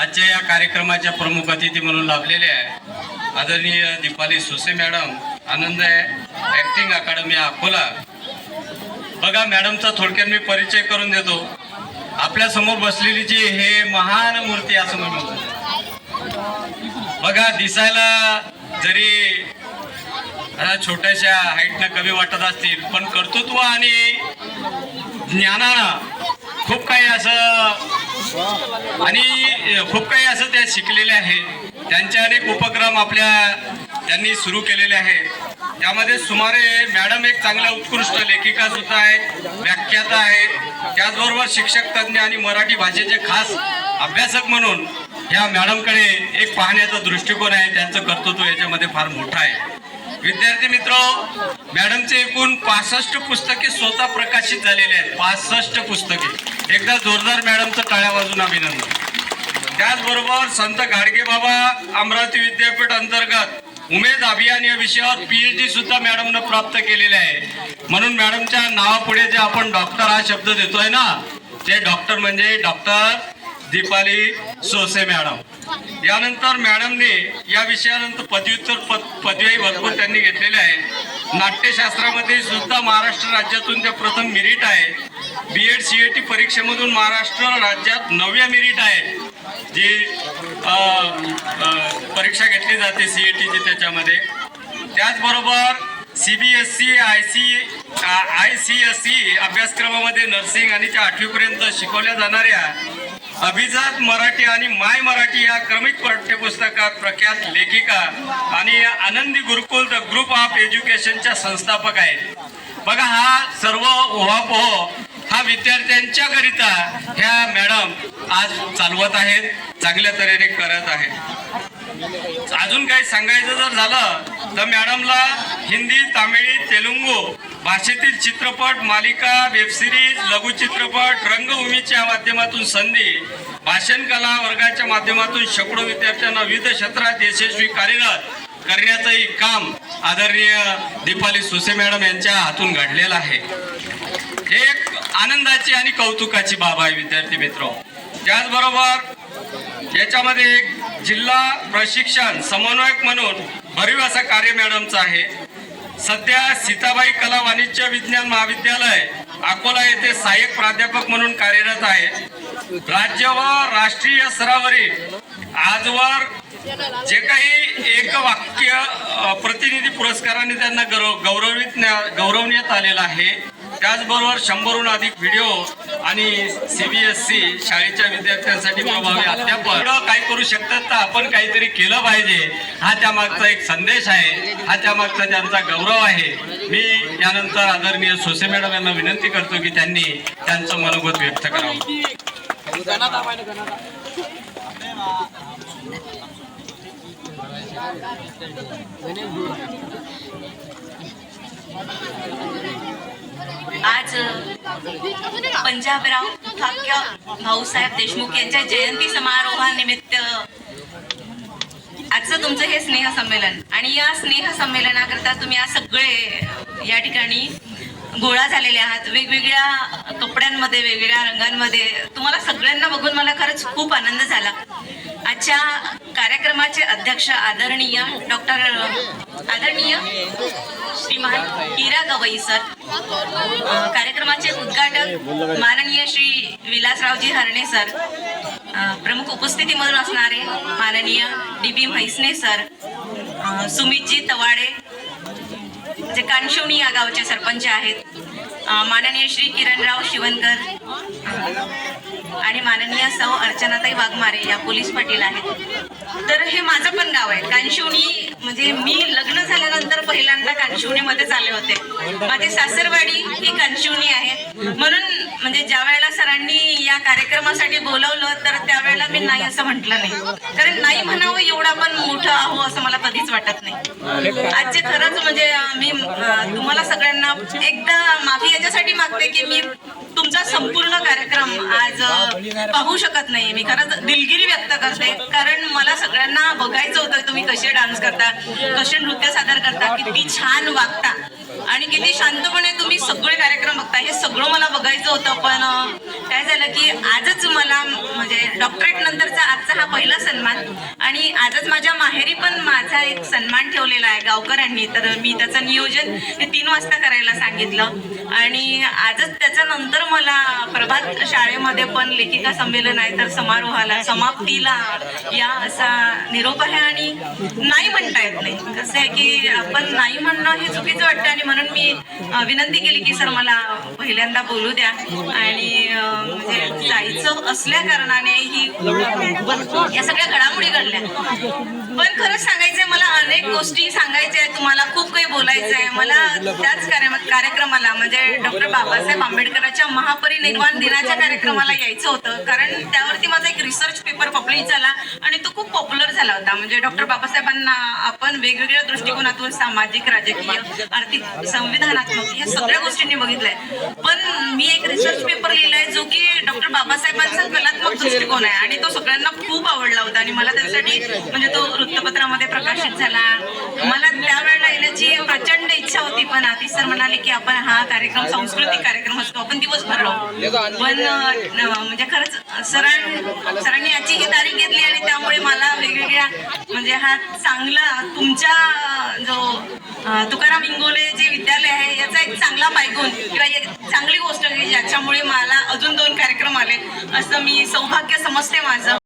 आजच्या या कार्यक्रमाच्या प्रमुख अतिथी म्हणून लाभलेले आहे आदरणीय दीपाली सोसे मॅडम, आनंद आहे ॲक्टिंग अकादमी अकोला. बघा मॅडमचा थोडक्यात मी परिचय करून देतो. आपल्या समोर बसलेली जी हे महान मूर्ती असं मी म्हणतो. बघा दिसायला जरी छोट्याशा हाईटनं कमी वाटत असतील, पण कर्तृत्व आणि ज्ञानानं खूप काही असं त्या शिकलेले आहेत. त्यांचे अनेक उपक्रम त्यांनी सुरू केलेले आहेत. त्यामध्ये सुमारे मॅडम एक चांगल्या उत्कृष्ट लेखिका सुद्धा आहेत, व्याख्याता आहेत, त्याचबरोबर शिक्षक तज्ज्ञ आणि मराठी भाषेचे खास अभ्यासक म्हणून ह्या मॅडमकडे एक पाहण्याचा दृष्टिकोन आहे. त्यांचं कर्तृत्व याच्यामध्ये फार मोठं आहे. विद्यार्थी मित्र, मॅडमचे एकूण 65 पुस्तके स्वतः प्रकाशित झालेले आहेत. 65 पुस्तके. एकदा जोरदार मॅडमचं टाळ्या वाजून अभिनंदन. त्याचबरोबर संत गाडगेबाबा अमरावती विद्यापीठ अंतर्गत उमेद अभियान या विषयावर PhD सुद्धा मॅडमनं प्राप्त केलेले आहे. म्हणून मॅडमच्या नावापुढे जे आपण डॉक्टर हा शब्द देतोय ना, ते डॉक्टर म्हणजे डॉक्टर दीपाली सोसे मॅडम. यानंतर मॅडमने या विषयानंतर पदव्युत्तर पदवी भरपूर त्यांनी घेतलेल्या आहे. नाट्यशास्त्रामध्ये सुद्धा महाराष्ट्र राज्यातून त्या प्रथम मेरिट आहे. B.Ed CET परीक्षेमधून महाराष्ट्र राज्यात 9व्या मेरिट आहे. जी परीक्षा घेतली जाते CETची त्याच्यामध्ये. त्याचबरोबर CBSE ICSE अभ्यासक्रमामध्ये नर्सिंग आणि त्या 8वीपर्यंत शिकवल्या जाणाऱ्या अभिजात मराठी आणि माय मराठी या क्रमिक पाठ्यपुस्तकात प्रख्यात लेखिका आणि आनंदी गुरुकुल द ग्रुप ऑफ एज्युकेशनच्या संस्थापक आहेत. बघा हा सर्व ओहापोह हा विद्यार्थ्यांच्या करिता ह्या मॅडम आज चालवत आहेत, चांगल्या तऱ्हेने करत आहेत. अजून काही सांगायचं जर झालं तर मॅडमला हिंदी, तामिळी, तेलुगू भाषेतील चित्रपट, मालिका, वेबसिरीज, लघुचित्रपट, रंगभूमीच्या माध्यमातून संधी, भाषण कला वर्गाच्या माध्यमातून शेकडो विद्यार्थ्यांना विविध क्षेत्रात यशस्वी कार्यरत करण्याचंही काम आदरणीय दीपाली सोसे मॅडम यांच्या हातून घडलेलं आहे. एक आनंदाची आणि कौतुकाची बाब आहे विद्यार्थी मित्र. त्याचबरोबर याच्यामध्ये एक जिल्हा प्रशिक्षण समन्वयक म्हणून भरीव असं कार्य मॅडमचं आहे. सध्या सीताबाई कला वाणिज्य विज्ञान महाविद्यालय अकोला येथे सहाय्यक प्राध्यापक म्हणून कार्यरत आहे. राज्य व राष्ट्रीय स्तरावरील आजवर जे काही एक वाक्य प्रतिनिधी पुरस्काराने त्यांना गौरवण्यात आलेला आहे. त्याचबरोबर 100हून अधिक व्हिडिओ आणि CBSE शाळेच्या विद्यार्थ्यांसाठी प्रभावी अध्यापन काय करू शकतात तर आपण काहीतरी केलं पाहिजे, हा त्यामागचा एक संदेश आहे, हा त्यामागचा त्यांचा गौरव आहे. मी यानंतर आदरणीय सोसे मॅडम यांना विनंती करतो की त्यांनी त्यांचं मनोगत व्यक्त करावं. आज पंजाबराव ठाक्य भाऊसाहेब देशमुख यांच्या जयंती समारोहानिमित्त आजचं तुमचं हे स्नेहसंमेलन, आणि या स्नेहसंमेलनाकरता तुम्ही आज सगळे या ठिकाणी गोळा झालेले आहात. वेगवेगळ्या कपड्यांमध्ये, वेगवेगळ्या रंगांमध्ये. तुम्हाला सगळ्यांना बघून मला खरंच खूप आनंद झाला. आजच्या कार्यक्रमाचे अध्यक्ष आदरणीय श्रीमान हिरा गवई सर, कार्यक्रमाचे उद्घाटक माननीय श्री विलासरावजी हरणे सर, प्रमुख उपस्थितीमधून असणारे माननीय DB म्हैसने सर, सुमितजी तवाडे जे कानशिवणी या गावचे सरपंच आहेत, माननीय श्री किरणराव शिवनकर आणि माननीय सौ अर्चनाताई वाघमारे या पोलीस पाटील आहेत. तर हे माझं पण गाव आहे कानशिवणी. म्हणजे मी लग्न झाल्यानंतर पहिल्यांदा कानशिवणीमध्येच आले होते. माझी सासरवाडी ही कानशिवणी आहे. म्हणून म्हणजे ज्या वेळेला सरांनी या कार्यक्रमासाठी बोलवलं तर त्यावेळेला मी नाही असं म्हटलं नाही, कारण नाही म्हणावं एवढा पण मोठं आहो असं मला कधीच वाटत नाही. आजचे खरंच म्हणजे मी तुम्हाला सगळ्यांना एकदा माफी याच्यासाठी मागते की मी तुमचा संपूर्ण कार्यक्रम आज पाहू शकत नाही. मी खरंच दिलगिरी व्यक्त करते, कारण मला सगळ्यांना बघायचं होतं तुम्ही कसे डान्स करता, कसे नृत्य सादर करता, किती छान वागता. आणि किती शांतपणे तुम्ही सगळे कार्यक्रम बघता, हे सगळं मला बघायचं होतं. पण काय झालं की आजच मला म्हणजे डॉक्टरेट नंतरचा आजचा हा पहिला सन्मान, आणि आजच माझ्या माहेरी पण माझा एक सन्मान ठेवलेला आहे गावकऱ्यांनी. तर मी त्याचं नियोजन हे 3 वाजता करायला सांगितलं, आणि आजच त्याच्यानंतर मला प्रभात शाळेमध्ये पण लेखिका संमेलन आहे, तर समारोहाला समाप्तीला या असा निरोप आहे. आणि नाही म्हणता येत नाही, कसं आहे की आपण नाही म्हणणं हे चुकीचं वाटतं, आणि म्हणून मी विनंती केली की सर मला पहिल्यांदा बोलू द्या. आणि म्हणजे जायचं असल्या कारणाने ही या सगळ्या घडामोडी घडल्या. पण खरंच सांगायचंय, मला अनेक गोष्टी सांगायच्या आहेत तुम्हाला, खूप काही बोलायचं आहे मला. त्याच कार्यक्रमाला म्हणजे डॉक्टर बाबासाहेब आंबेडकरांच्या महापरिनिर्वाण दिनाच्या कार्यक्रमाला यायचं होतं, कारण त्यावरती माझा एक रिसर्च पेपर पब्लिश झाला आणि तो खूप पॉप्युलर झाला होता. म्हणजे डॉक्टर बाबासाहेबांना आपण वेगवेगळ्या दृष्टिकोनातून सामाजिक, राजकीय, आर्थिक, संविधानात्मक या सगळ्या गोष्टींनी बघितलंय. पण मी एक रिसर्च पेपर लिहिलाय जो की डॉक्टर बाबासाहेबांचा कलात्मक दृष्टिकोन आहे, आणि तो सगळ्यांना खूप आवडला होता, आणि मला त्यासाठी म्हणजे तो वृत्तपत्रामध्ये प्रकाशित झाला. मला त्यावेळेला येण्याची प्रचंड इच्छा होती, पण आतिश सर म्हणाले की आपण हा कार्यक्रम सांस्कृतिक कार्यक्रम असतो, आपण दिवसभर राहू. पण म्हणजे खरंच सरांनी याची ही तारीख घेतली, आणि त्यामुळे मला वेगवेगळ्या म्हणजे हा चांगला तुमच्या जो तुकाराम इंगोले जे विद्यालय आहे याचा एक चांगला पायगुण किंवा एक चांगली गोष्ट आहे, ज्याच्यामुळे मला अजून 2 कार्यक्रम आले असं मी सौभाग्य समजते माझं.